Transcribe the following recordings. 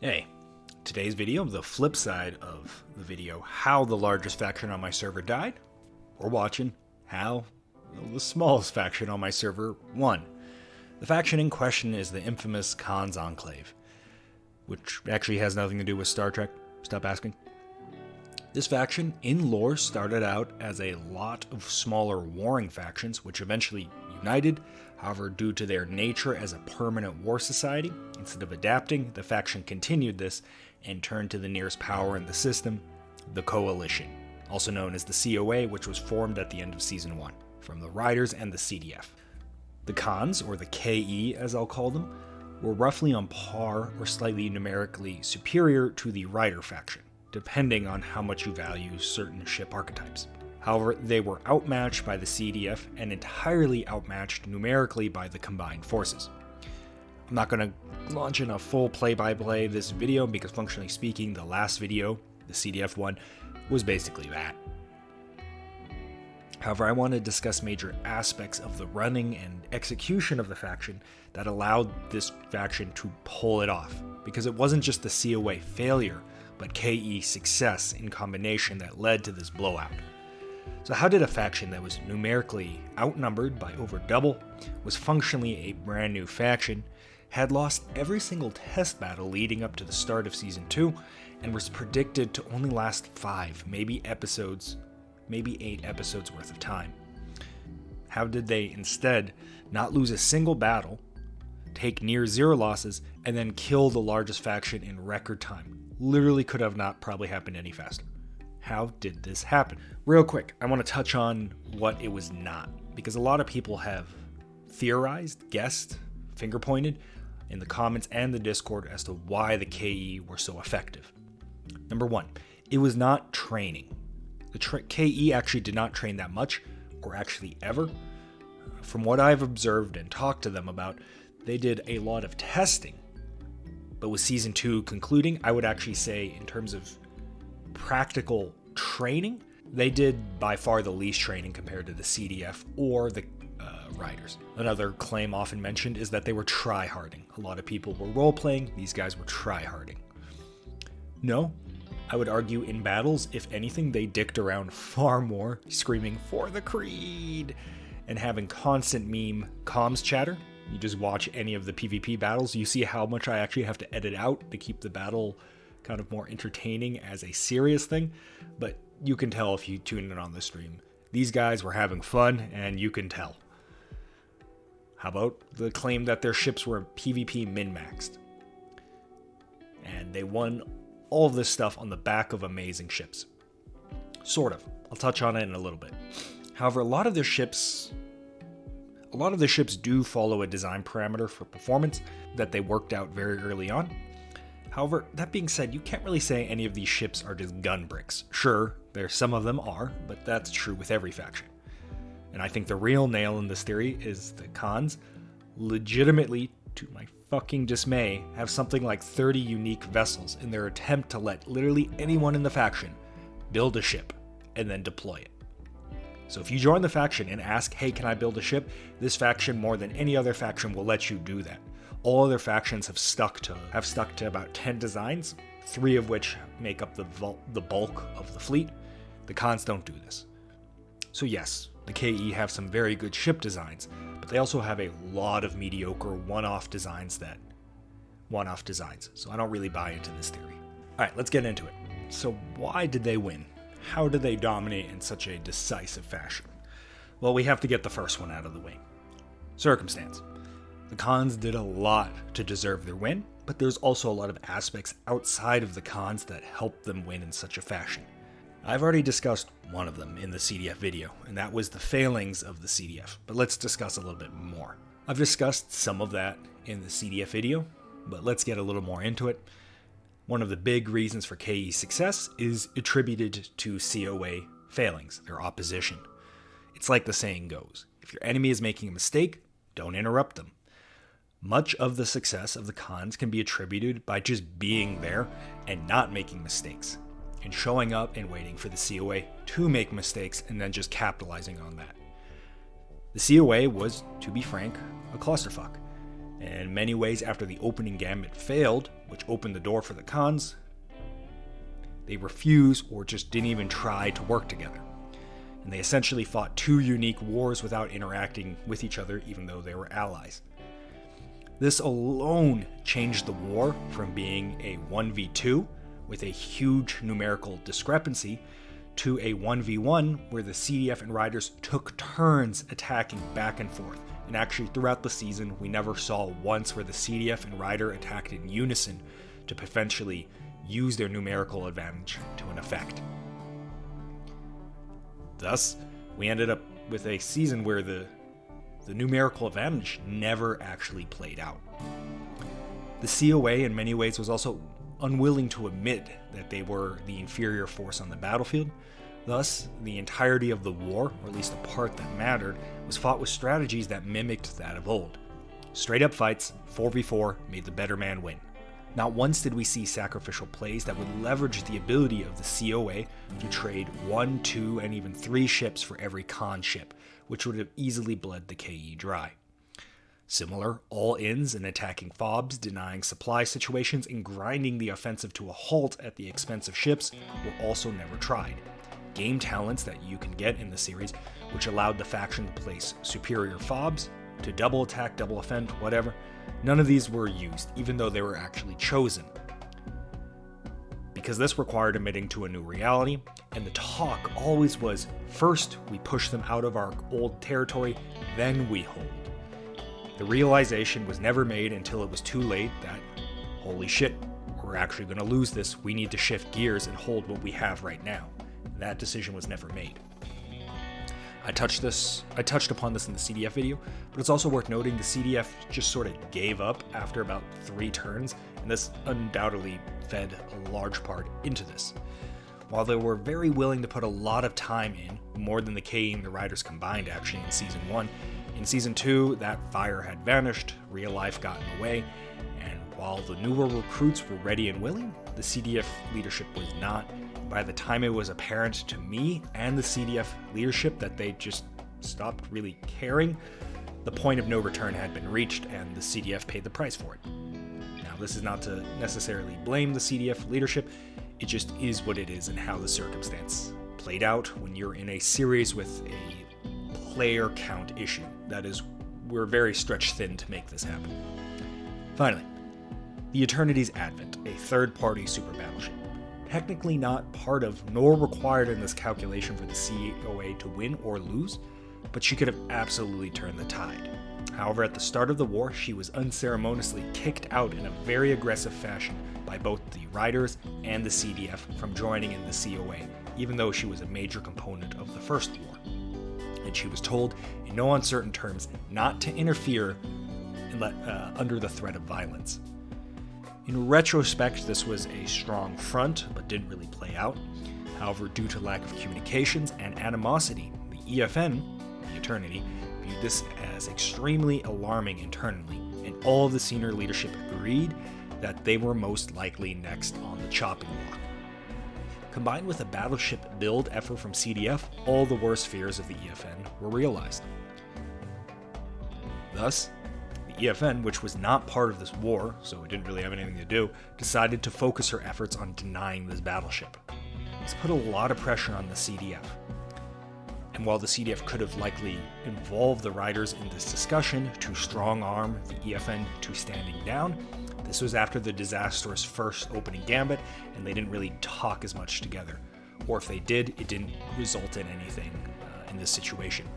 Hey, today's video, the flip side of the video, how the largest faction on my server died. We're watching how the smallest faction on my server won. The faction in question is the infamous Khan's Enclave, which actually has nothing to do with Star Trek. Stop asking. This faction, in lore, started out as a lot of smaller warring factions, which eventually united. However, due to their nature as a permanent war society, instead of adapting, the faction continued this and turned to the nearest power in the system, the Coalition, also known as the COA, which was formed at the end of Season 1, from the Riders and the CDF. The Khans, or the KE as I'll call them, were roughly on par or slightly numerically superior to the Rider faction, depending on how much you value certain ship archetypes. However, they were outmatched by the CDF and entirely outmatched numerically by the combined forces. I'm not going to launch in a full play-by-play of this video because, functionally speaking, the last video, the CDF one, was basically that. However, I want to discuss major aspects of the running and execution of the faction that allowed this faction to pull it off, because it wasn't just the COA failure, but KE success in combination that led to this blowout. So how did a faction that was numerically outnumbered by over double, was functionally a brand new faction, had lost every single test battle leading up to the start of Season 2, and was predicted to only last 5, maybe 8 episodes worth of time? How did they instead not lose a single battle, take near 0 losses, and then kill the largest faction in record time? Literally could have not probably happened any faster. How did this happen? Real quick, I want to touch on what it was not, because a lot of people have theorized, guessed, finger pointed in the comments and the Discord as to why the KE were so effective. Number 1, it was not training. The KE actually did not train that much, or actually ever. From what I've observed and talked to them about, they did a lot of testing. But with Season 2 concluding, I would actually say in terms of practical training, they did by far the least training compared to the CDF or the Riders. Another claim often mentioned is that they were try-harding. A lot of people were role-playing, these guys were try-harding. No, I would argue in battles, if anything, they dicked around far more, screaming for the creed and having constant meme comms chatter. You just watch any of the PvP battles, you see how much I actually have to edit out to keep the battle kind of more entertaining as a serious thing, but you can tell if you tune in on the stream. These guys were having fun, and you can tell. How about the claim that their ships were PvP min-maxed? And they won all of this stuff on the back of amazing ships. Sort of. I'll touch on it in a little bit. However, a lot of their ships do follow a design parameter for performance that they worked out very early on. However, that being said, you can't really say any of these ships are just gun bricks. Sure, some of them are, but that's true with every faction. And I think the real nail in this theory is the Khans legitimately, to my fucking dismay, have something like 30 unique vessels in their attempt to let literally anyone in the faction build a ship and then deploy it. So if you join the faction and ask, hey, can I build a ship? This faction, more than any other faction, will let you do that. All other factions have stuck to about 10 designs, 3 of which make up the bulk of the fleet. The Khans don't do this. So yes, the KE have some very good ship designs, but they also have a lot of mediocre one-off designs. So I don't really buy into this theory. Alright, let's get into it. So why did they win? How did they dominate in such a decisive fashion? Well, we have to get the first one out of the way. Circumstance. The Khans did a lot to deserve their win, but there's also a lot of aspects outside of the Khans that helped them win in such a fashion. I've already discussed one of them in the CDF video, and that was the failings of the CDF, but let's discuss a little bit more. I've discussed some of that in the CDF video, but let's get a little more into it. One of the big reasons for KE's success is attributed to COA failings, their opposition. It's like the saying goes, if your enemy is making a mistake, don't interrupt them. Much of the success of the Khans can be attributed by just being there and not making mistakes, and showing up and waiting for the COA to make mistakes and then just capitalizing on that. The COA was, to be frank, a clusterfuck, And in many ways, after the opening gambit failed, which opened the door for the Khans, they refused or just didn't even try to work together. And they essentially fought two unique wars without interacting with each other, even though they were allies. This alone changed the war from being a 1v2 with a huge numerical discrepancy to a 1v1 where the CDF and riders took turns attacking back and forth. And actually, throughout the season, we never saw once where the CDF and rider attacked in unison to potentially use their numerical advantage to an effect. Thus, we ended up with a season where the numerical advantage never actually played out. The COA in many ways was also unwilling to admit that they were the inferior force on the battlefield. Thus, the entirety of the war, or at least the part that mattered, was fought with strategies that mimicked that of old. Straight up fights, 4v4, made the better man win. Not once did we see sacrificial plays that would leverage the ability of the COA to trade 1, 2, and even 3 ships for every Khan ship, which would have easily bled the KE dry. Similar all-ins and attacking fobs, denying supply situations, and grinding the offensive to a halt at the expense of ships were also never tried. Game talents that you can get in the series, which allowed the faction to place superior fobs, to double attack, double offend, whatever, none of these were used, even though they were actually chosen. Because this required admitting to a new reality, and the talk always was, first we push them out of our old territory, then we hold. The realization was never made until it was too late that, holy shit, we're actually going to lose this, we need to shift gears and hold what we have right now. That decision was never made. I touched upon this in the CDF video, but it's also worth noting the CDF just sort of gave up after about 3 turns, and this undoubtedly fed a large part into this. While they were very willing to put a lot of time in, more than the KE and the Riders combined actually in Season 1, in Season 2 that fire had vanished, real life got in the way, and while the newer recruits were ready and willing, the CDF leadership was not. By the time it was apparent to me and the CDF leadership that they just stopped really caring, the point of no return had been reached and the CDF paid the price for it. Now, this is not to necessarily blame the CDF leadership, it just is what it is and how the circumstance played out when you're in a series with a player count issue. That is, we're very stretched thin to make this happen. Finally, the Eternity's Advent, a third-party super battleship. Technically not part of nor required in this calculation for the COA to win or lose, but she could have absolutely turned the tide. However, at the start of the war, she was unceremoniously kicked out in a very aggressive fashion by both the Riders and the CDF from joining in the COA, even though she was a major component of the first war. And she was told, in no uncertain terms, not to interfere under the threat of violence. In retrospect, this was a strong front, but didn't really play out. However, due to lack of communications and animosity, the EFN, the Eternity, viewed this as extremely alarming internally, and all of the senior leadership agreed that they were most likely next on the chopping block. Combined with a battleship build effort from CDF, all the worst fears of the EFN were realized. Thus, the EFN, which was not part of this war, so it didn't really have anything to do, decided to focus her efforts on denying this battleship. This put a lot of pressure on the CDF. And while the CDF could have likely involved the Riders in this discussion to strong-arm the EFN to standing down, this was after the disastrous first opening gambit, and they didn't really talk as much together. Or if they did, it didn't result in anything in this situation.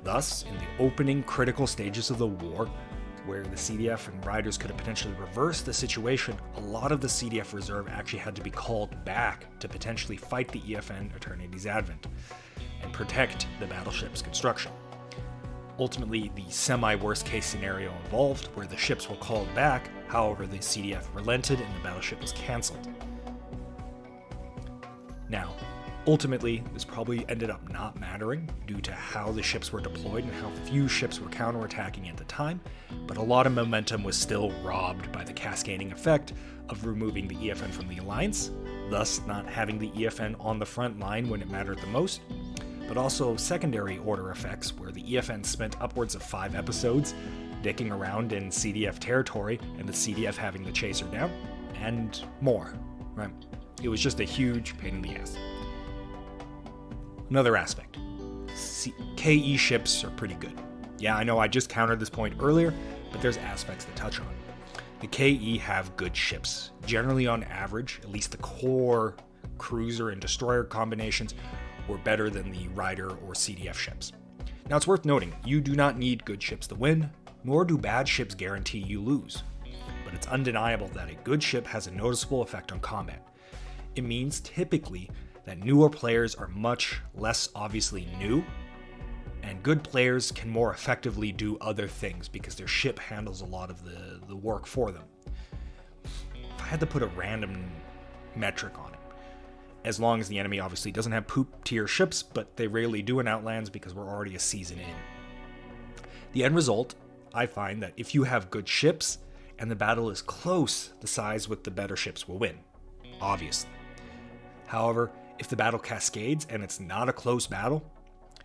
Thus, in the opening critical stages of the war, where the CDF and Riders could have potentially reversed the situation, a lot of the CDF reserve actually had to be called back to potentially fight the EFN Eternity's Advent and protect the battleship's construction. Ultimately, the semi-worst case scenario evolved, where the ships were called back, however the CDF relented and the battleship was cancelled. Now, ultimately, this probably ended up not mattering due to how the ships were deployed and how few ships were counterattacking at the time, but a lot of momentum was still robbed by the cascading effect of removing the EFN from the Alliance, thus not having the EFN on the front line when it mattered the most, but also secondary order effects where the EFN spent upwards of 5 episodes dicking around in CDF territory and the CDF having the chaser down, and more, right? It was just a huge pain in the ass. Another aspect. KE ships are pretty good. Yeah, I know I just countered this point earlier, but there's aspects to touch on. The KE have good ships. Generally on average, at least the core cruiser and destroyer combinations were better than the Rider or CDF ships. Now it's worth noting, you do not need good ships to win, nor do bad ships guarantee you lose. But it's undeniable that a good ship has a noticeable effect on combat. It means typically that newer players are much less obviously new, and good players can more effectively do other things because their ship handles a lot of the work for them. If I had to put a random metric on it, as long as the enemy obviously doesn't have poop tier ships, but they rarely do in Outlands because we're already a season in. The end result, I find that if you have good ships and the battle is close, the sides with the better ships will win, obviously. However, if the battle cascades and it's not a close battle,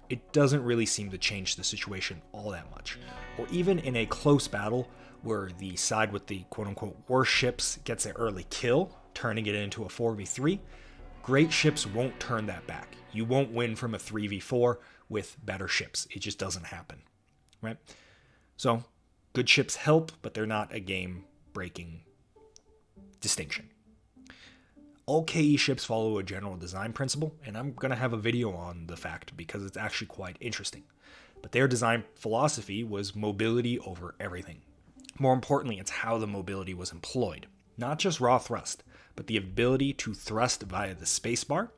it doesn't really seem to change the situation all that much. Or even in a close battle where the side with the quote-unquote worst ships gets an early kill, turning it into a 4v3, great ships won't turn that back. You won't win from a 3v4 with better ships. It just doesn't happen, right? So, good ships help, but they're not a game-breaking distinction. All KE ships follow a general design principle, and I'm going to have a video on the fact because it's actually quite interesting. But their design philosophy was mobility over everything. More importantly, it's how the mobility was employed. Not just raw thrust, but the ability to thrust via the spacebar,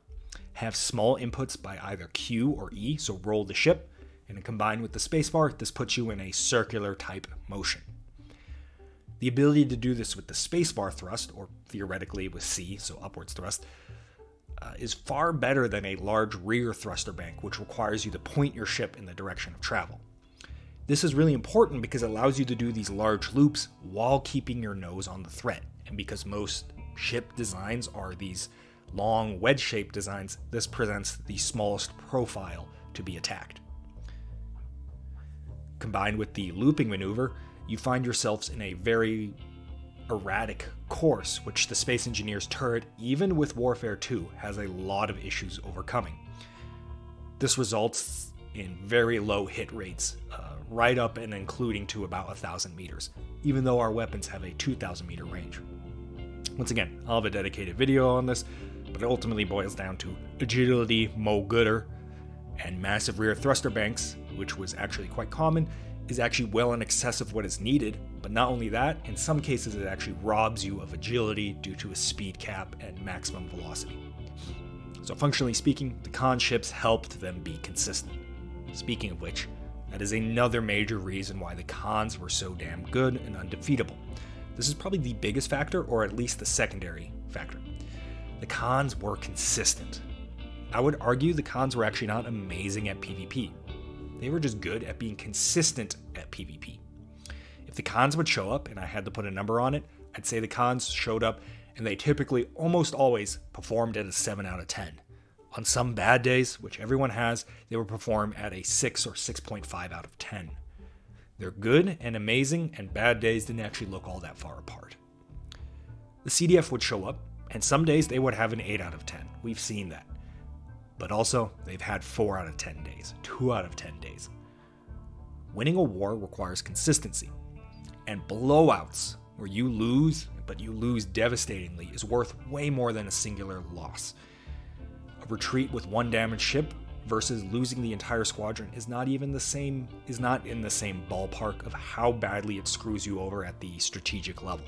have small inputs by either Q or E, so roll the ship, and then combined with the spacebar, this puts you in a circular type motion. The ability to do this with the spacebar thrust, or theoretically with C, so upwards thrust, is far better than a large rear thruster bank, which requires you to point your ship in the direction of travel. This is really important because it allows you to do these large loops while keeping your nose on the threat. And because most ship designs are these long wedge-shaped designs, this presents the smallest profile to be attacked. Combined with the looping maneuver, you find yourselves in a very erratic course, which the Space Engineer's turret, even with Warfare 2, has a lot of issues overcoming. This results in very low hit rates, right up and including to about 1,000 meters, even though our weapons have a 2,000 meter range. Once again, I'll have a dedicated video on this, but it ultimately boils down to agility, mo gooder, and massive rear thruster banks, which was actually quite common, is actually well in excess of what is needed, but not only that, in some cases it actually robs you of agility due to a speed cap and maximum velocity. So functionally speaking, the Khan ships helped them be consistent. Speaking of which, that is another major reason why the Khans were so damn good and undefeatable. This is probably the biggest factor, or at least the secondary factor. The Khans were consistent. I would argue the Khans were actually not amazing at PvP. They were just good at being consistent at PvP. If the Khans would show up and I had to put a number on it, I'd say the Khans showed up and they typically almost always performed at a 7 out of 10. On some bad days, which everyone has, they would perform at a 6 or 6.5 out of 10. They're good and amazing, and bad days didn't actually look all that far apart. The CDF would show up, and some days they would have an 8 out of 10. We've seen that. But also, they've had 4 out of 10 days, 2 out of 10 days. Winning a war requires consistency, and blowouts, where you lose, but you lose devastatingly, is worth way more than a singular loss. A retreat with one damaged ship versus losing the entire squadron is not in the same ballpark of how badly it screws you over at the strategic level.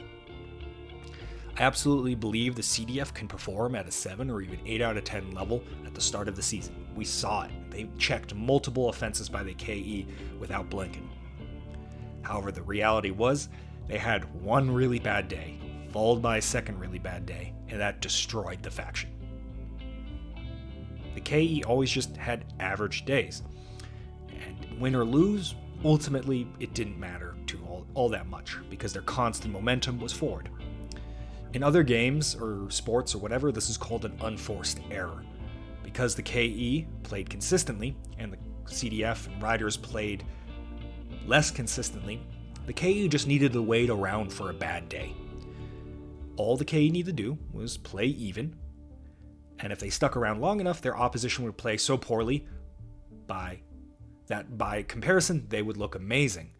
I absolutely believe the CDF can perform at a 7 or even 8 out of 10 level at the start of the season. We saw it. They checked multiple offenses by the KE without blinking. However, the reality was they had one really bad day, followed by a second really bad day, and that destroyed the faction. The KE always just had average days, and win or lose, ultimately it didn't matter to all that much because their constant momentum was forward. In other games or sports or whatever, this is called an unforced error. Because the KE played consistently and the CDF and Riders played less consistently, The KE just needed to wait around for a bad day. All the KE needed to do was play even, and if they stuck around long enough, their opposition would play so poorly that by comparison, they would look amazing.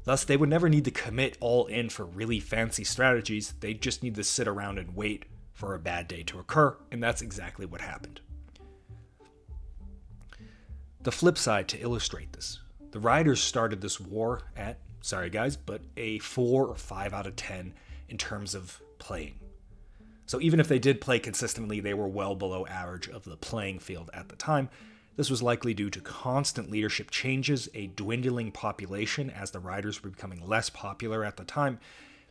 Thus, they would never need to commit all in for really fancy strategies. They just need to sit around and wait for a bad day to occur, and that's exactly what happened. The flip side to illustrate this, the Riders started this war at, sorry guys, but a 4 or 5 out of 10 in terms of playing. So even if they did play consistently, they were well below average of the playing field at the time. This was likely due to constant leadership changes, a dwindling population as the Riders were becoming less popular at the time.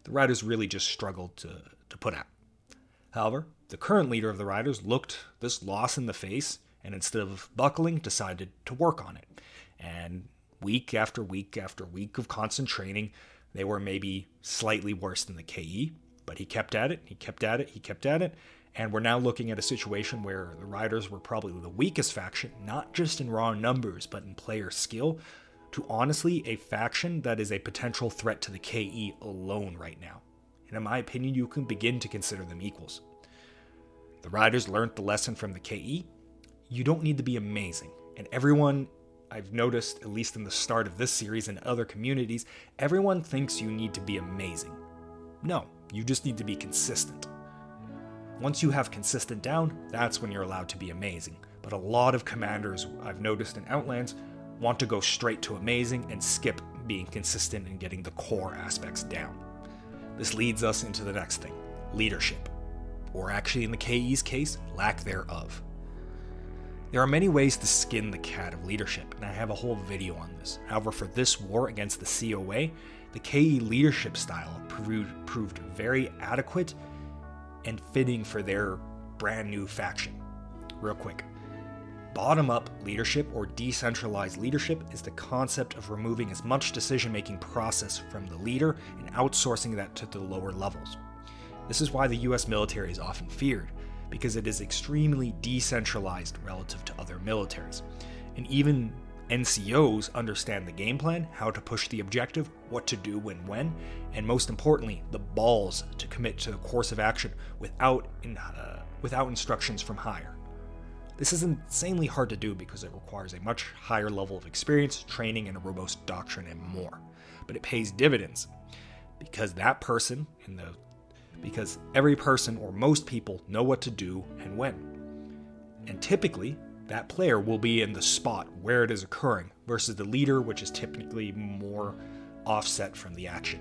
The Riders really just struggled to put out. However, the current leader of the Riders looked this loss in the face and instead of buckling, decided to work on it. And week after week after week of constant training, they were maybe slightly worse than the KE, but he kept at it, he kept at it, he kept at it. And we're now looking at a situation where the Riders were probably the weakest faction, not just in raw numbers, but in player skill, to honestly a faction that is a potential threat to the KE alone right now. And in my opinion, you can begin to consider them equals. The Riders learned the lesson from the KE. You don't need to be amazing. And everyone, I've noticed, at least in the start of this series and other communities, everyone thinks you need to be amazing. No, you just need to be consistent. Once you have consistent down, that's when you're allowed to be amazing. But a lot of commanders I've noticed in Outlands want to go straight to amazing and skip being consistent and getting the core aspects down. This leads us into the next thing, leadership. Or actually in the KE's case, lack thereof. There are many ways to skin the cat of leadership, and I have a whole video on this. However, for this war against the COA, the KE leadership style proved very adequate and fitting for their brand new faction. Real quick. Bottom-up leadership or decentralized leadership is the concept of removing as much decision-making process from the leader and outsourcing that to the lower levels. This is why the US military is often feared, because it is extremely decentralized relative to other militaries. And even NCOs understand the game plan, how to push the objective, what to do when, and most importantly, the balls to commit to the course of action without instructions from higher. This is insanely hard to do because it requires a much higher level of experience, training, and a robust doctrine and more. But it pays dividends because because every person or most people know what to do and when. And typically, that player will be in the spot where it is occurring versus the leader, which is typically more offset from the action.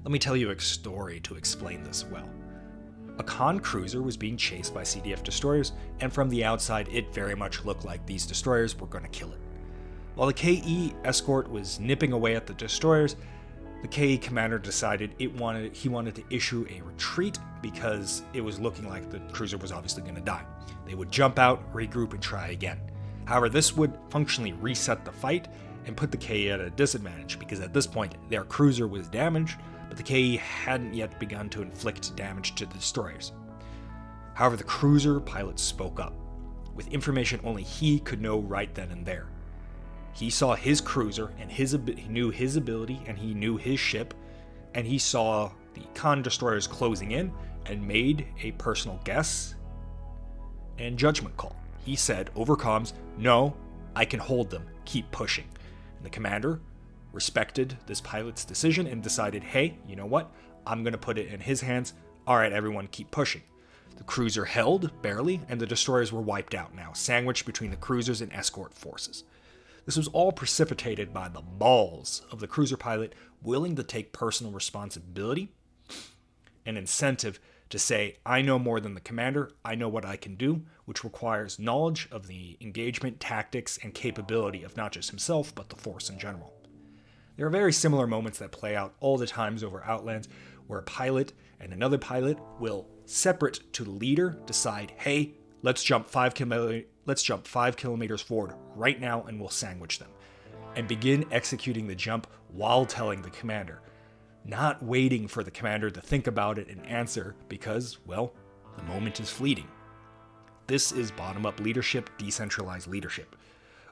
Let me tell you a story to explain this well. A Khan cruiser was being chased by CDF destroyers, and from the outside it very much looked like these destroyers were going to kill it. While the KE escort was nipping away at the destroyers, the KE commander decided he wanted to issue a retreat because it was looking like the cruiser was obviously going to die. They would jump out, regroup, and try again. However, this would functionally reset the fight and put the KE at a disadvantage because at this point their cruiser was damaged, but the KE hadn't yet begun to inflict damage to the destroyers. However, the cruiser pilot spoke up, with information only he could know right then and there. He saw his cruiser and he knew his ability and he knew his ship, and he saw the Khan destroyers closing in and made a personal guess and judgment call. He said over comms, "No, I can hold them, keep pushing." And the commander respected this pilot's decision and decided, hey, you know what? I'm going to put it in his hands. All right, everyone, keep pushing. The cruiser held, barely, and the destroyers were wiped out now, sandwiched between the cruisers and escort forces. This was all precipitated by the balls of the cruiser pilot willing to take personal responsibility and incentive to say, I know more than the commander, I know what I can do, which requires knowledge of the engagement, tactics, and capability of not just himself, but the force in general. There are very similar moments that play out all the times over Outlands, where a pilot and another pilot will, separate to the leader, decide, hey, let's jump 5 kilometers forward right now and we'll sandwich them, and begin executing the jump while telling the commander, not waiting for the commander to think about it and answer because, well, the moment is fleeting. This is bottom-up leadership, decentralized leadership.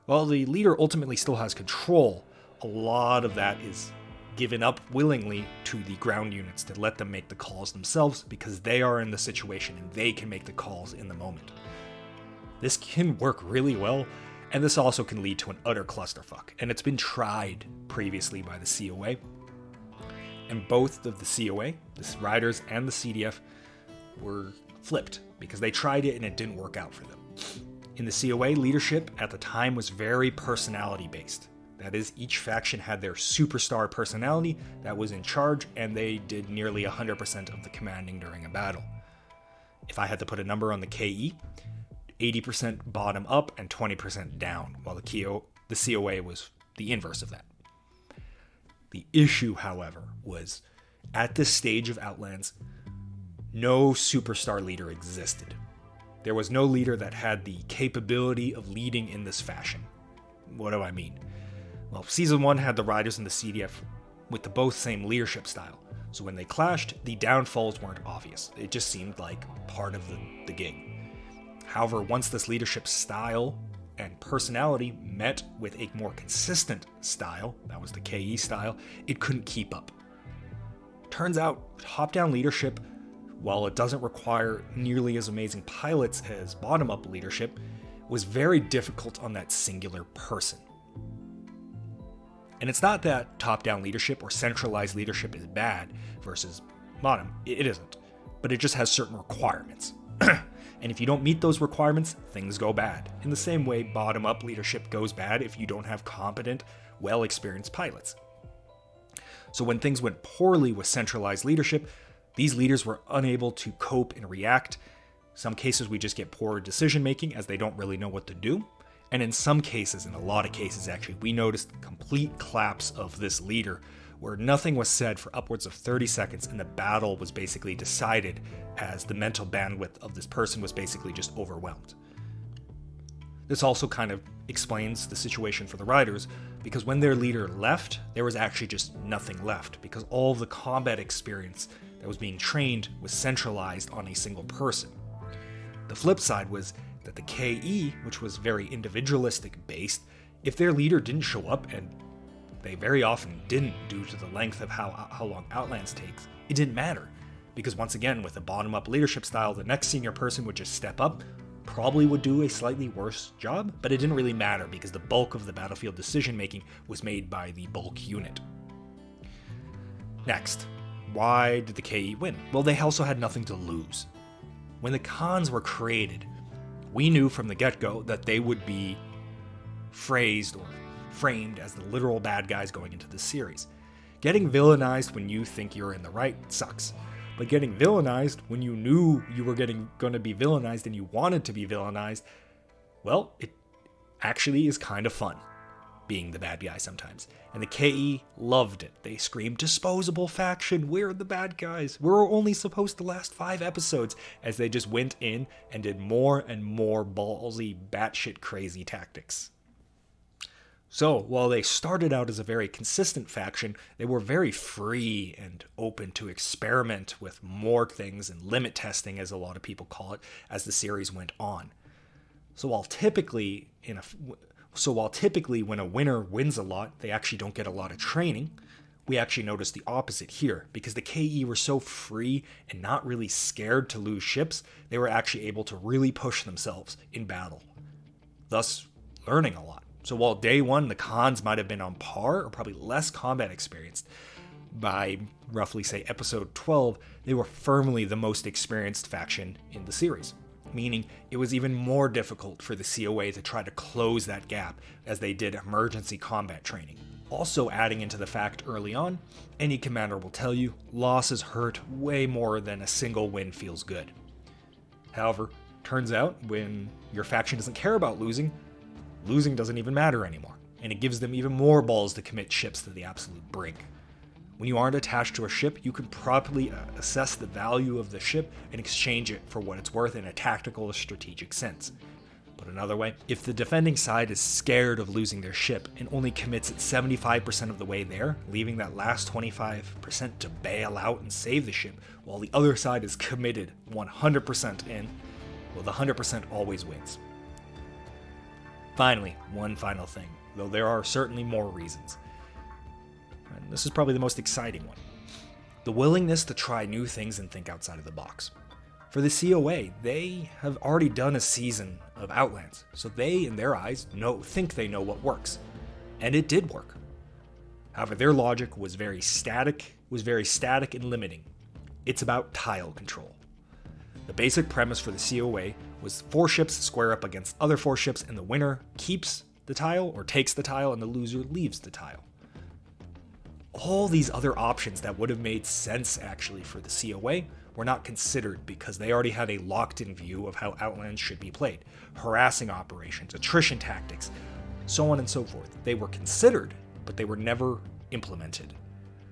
While the leader ultimately still has control, a lot of that is given up willingly to the ground units to let them make the calls themselves because they are in the situation and they can make the calls in the moment. This can work really well, and this also can lead to an utter clusterfuck, and it's been tried previously by the COA. And both of the COA, the Riders and the CDF, were flipped because they tried it and it didn't work out for them. In the COA, leadership at the time was very personality based. That is, each faction had their superstar personality that was in charge, and they did nearly 100% of the commanding during a battle. If I had to put a number on the KE, 80% bottom up and 20% down, while the COA was the inverse of that. The issue, however, was at this stage of Outlands, no superstar leader existed. There was no leader that had the capability of leading in this fashion. What do I mean? Well, Season 1 had the Riders and the CDF with the both same leadership style, so when they clashed, the downfalls weren't obvious. It just seemed like part of the gig. However, once this leadership style and personality met with a more consistent style, that was the KE style, it couldn't keep up. Turns out, top-down leadership, while it doesn't require nearly as amazing pilots as bottom-up leadership, was very difficult on that singular person. And it's not that top-down leadership or centralized leadership is bad versus bottom. It isn't. But it just has certain requirements. And if you don't meet those requirements, things go bad. In the same way, bottom-up leadership goes bad if you don't have competent, well-experienced pilots. So when things went poorly with centralized leadership, these leaders were unable to cope and react. Some cases we just get poor decision-making as they don't really know what to do. And in some cases, in a lot of cases actually, we noticed complete collapse of this leader where nothing was said for upwards of 30 seconds and the battle was basically decided as the mental bandwidth of this person was basically just overwhelmed. This also kind of explains the situation for the Riders, because when their leader left, there was actually just nothing left, because all of the combat experience that was being trained was centralized on a single person. The flip side was that the KE, which was very individualistic based, if their leader didn't show up, and they very often didn't due to the length of how long Outlands takes, it didn't matter. Because once again, with a bottom-up leadership style, the next senior person would just step up, probably would do a slightly worse job, but it didn't really matter because the bulk of the battlefield decision-making was made by the bulk unit. Next, why did the KE win? Well, they also had nothing to lose. When the cons were created, we knew from the get-go that they would be phrased or framed as the literal bad guys going into the series. Getting villainized when you think you're in the right sucks, but getting villainized when you knew you were going to be villainized and you wanted to be villainized, well, it actually is kind of fun being the bad guy sometimes. And the KE loved it. They screamed, "Disposable faction, we're the bad guys. We're only supposed to last 5 episodes," as they just went in and did more and more ballsy, batshit crazy tactics. So, while they started out as a very consistent faction, they were very free and open to experiment with more things and limit testing, as a lot of people call it, as the series went on. So while typically when a winner wins a lot, they actually don't get a lot of training, we actually noticed the opposite here. Because the KE were so free and not really scared to lose ships, they were actually able to really push themselves in battle, thus learning a lot. So while day 1, the cons might have been on par or probably less combat experienced, by roughly say episode 12, they were firmly the most experienced faction in the series. Meaning it was even more difficult for the COA to try to close that gap as they did emergency combat training. Also adding into the fact early on, any commander will tell you, losses hurt way more than a single win feels good. However, turns out when your faction doesn't care about losing doesn't even matter anymore, and it gives them even more balls to commit ships to the absolute brink. When you aren't attached to a ship, you can properly assess the value of the ship and exchange it for what it's worth in a tactical or strategic sense. Put another way, if the defending side is scared of losing their ship and only commits it 75% of the way there, leaving that last 25% to bail out and save the ship, while the other side is committed 100% in, well, the 100% always wins. Finally, one final thing, though there are certainly more reasons. and this is probably the most exciting one. The willingness to try new things and think outside of the box. For the COA, they have already done a season of Outlands, so they, in their eyes, think they know what works. And it did work. However, their logic was very static and limiting. It's about tile control. The basic premise for the COA was 4 ships square up against other 4 ships, and the winner keeps the tile or takes the tile, and the loser leaves the tile. All these other options that would have made sense actually for the COA were not considered because they already had a locked-in view of how Outlands should be played. Harassing operations, attrition tactics, so on and so forth. They were considered, but they were never implemented.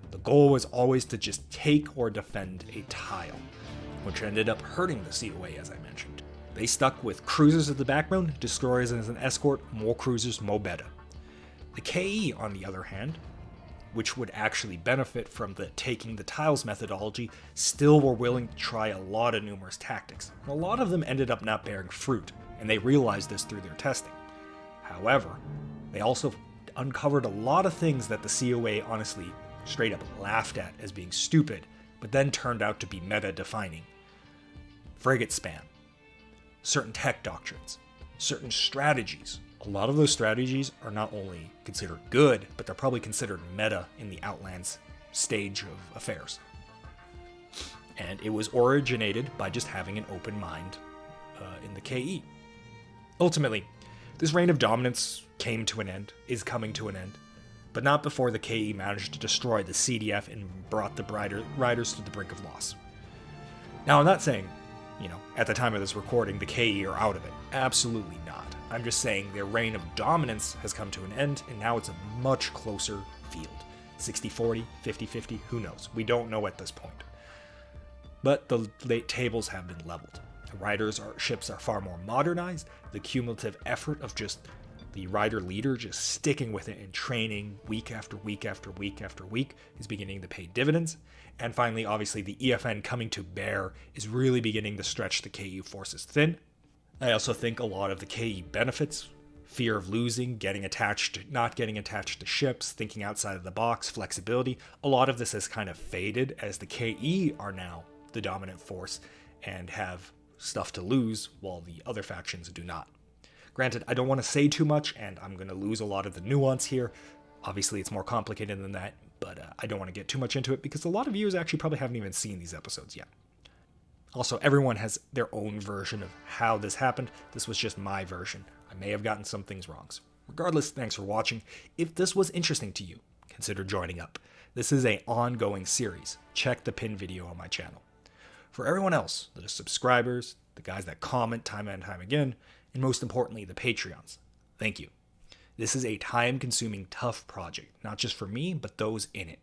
The goal was always to just take or defend a tile, which ended up hurting the COA, as I mentioned. They stuck with cruisers at the backbone, destroyers as an escort, more cruisers, more beta. The KE, on the other hand, which would actually benefit from the taking the tiles methodology, still were willing to try a lot of numerous tactics. A lot of them ended up not bearing fruit, and they realized this through their testing. However, they also uncovered a lot of things that the COA honestly straight up laughed at as being stupid, but then turned out to be meta-defining. Frigate spam, certain tech doctrines, certain strategies. A lot of those strategies are not only considered good, but they're probably considered meta in the Outlands stage of affairs. And it was originated by just having an open mind in the KE. Ultimately, this reign of dominance came to an end, is coming to an end, but not before the KE managed to destroy the CDF and brought the riders to the brink of loss. Now, I'm not saying, at the time of this recording, the KE are out of it. Absolutely not. I'm just saying their reign of dominance has come to an end, and now it's a much closer field. 60-40, 50-50, who knows? We don't know at this point. But the late tables have been leveled. The ships are far more modernized. The cumulative effort of just the rider leader just sticking with it and training week after week after week after week is beginning to pay dividends. And finally, obviously, the EFN coming to bear is really beginning to stretch the KU forces thin. I also think a lot of the KE benefits, fear of losing, not getting attached to ships, thinking outside of the box, flexibility, a lot of this has kind of faded as the KE are now the dominant force and have stuff to lose while the other factions do not. Granted, I don't want to say too much, and I'm going to lose a lot of the nuance here. Obviously, it's more complicated than that, but I don't want to get too much into it because a lot of viewers actually probably haven't even seen these episodes yet. Also, everyone has their own version of how this happened. This was just my version. I may have gotten some things wrong. Regardless, thanks for watching. If this was interesting to you, consider joining up. This is an ongoing series. Check the pinned video on my channel. For everyone else, the subscribers, the guys that comment time and time again, and most importantly, the Patreons, thank you. This is a time-consuming, tough project, not just for me, but those in it.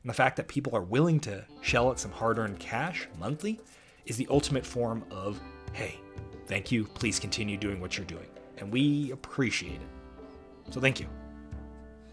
And the fact that people are willing to shell out some hard-earned cash monthly is the ultimate form of, hey, thank you, please continue doing what you're doing. And we appreciate it. So thank you.